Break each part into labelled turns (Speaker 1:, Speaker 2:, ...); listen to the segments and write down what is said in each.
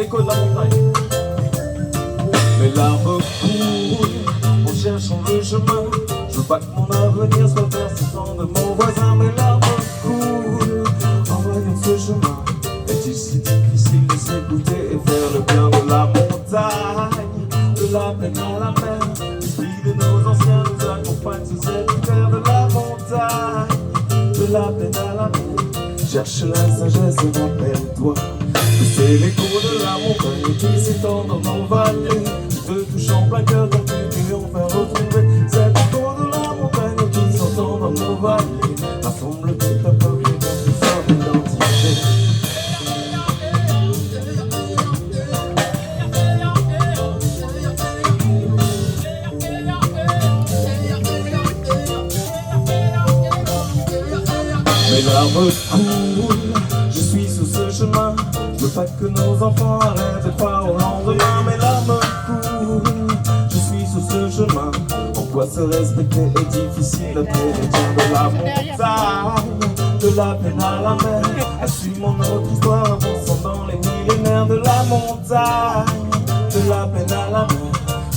Speaker 1: l'écho de la montagne. Mes larmes coulent en cherchant le chemin. Je veux pas que mon avenir soit versé sans de mon voisin. Mes larmes coulent en voyant ce chemin. Est-il si difficile de s'écouter et faire le bien de la montagne, de la plaine à la mer? L'esprit de nos anciens nous accompagne sur cet hiver de la montagne, de la plaine à la mer. Cherche la sagesse et rappelle-toi que c'est l'écho de la montagne qui s'étend dans nos vallées, qui te touche en plein cœur quand tu veux enfin retrouver cet écho de la montagne qui s'entend dans nos vallées. Rassemble tout un peuple dans une sorte d'identité. Mes larmes coulent, je suis sur ce chemin. Je veux pas que nos enfants arrêtent de croire au lendemain. Mes larmes coulent, je suis sur ce chemin. En quoi se respecter est difficile après les tiens de la montagne, de la plaine à la mer. Assumons notre histoire, avançons dans les millénaires de la montagne, de la plaine à la mer.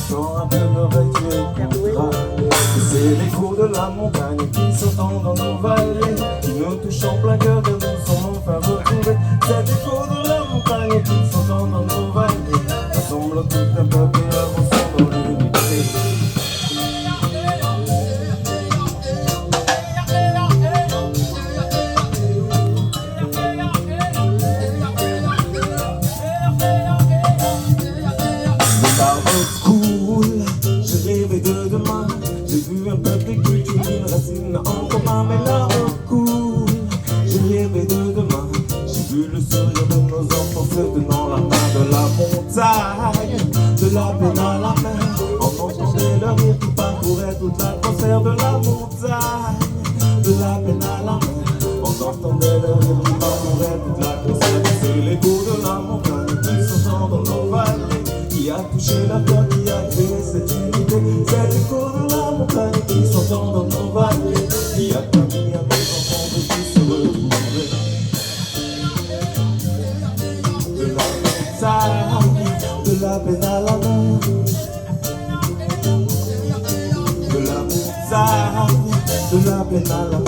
Speaker 1: Quand un peu l'oreille tu écouteras que c'est l'écho de la montagne qui s'entend dans nos vallées, qui nous touche en plein cœur de nous sommes enfin retrouvés. Cet écho de la montagne qui s'entend dans nos vallées, rassemble tout un peuple et avançons dans l'unité. Mes larmes coulent, je rêvais de demain. J'ai vu un peuple et culture, une racine en commun. Mes larmes coulent, j'ai rêvé de demain. J'ai vu le sourire de nos enfants se tenant la main, de la montagne, de la plaine à la mer. On entendait leur rire qui parcourait toute l'atmosphère de la montagne, de la plaine à la mer. On entendait leur rire qui parcourait toute l'atmosphère. C'est l'écho de la montagne qui s'entend dans nos vallées, qui a touché la terre, qui a créé cette unité. C'est l'écho de la montagne qui s'entend dans nos vallées, qui a permis à nos enfants de tous se retrouver. De la montagne, de la plaine à la mer, de la montagne, de la plaine à la mer.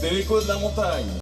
Speaker 1: C'est l'écho de la montagne.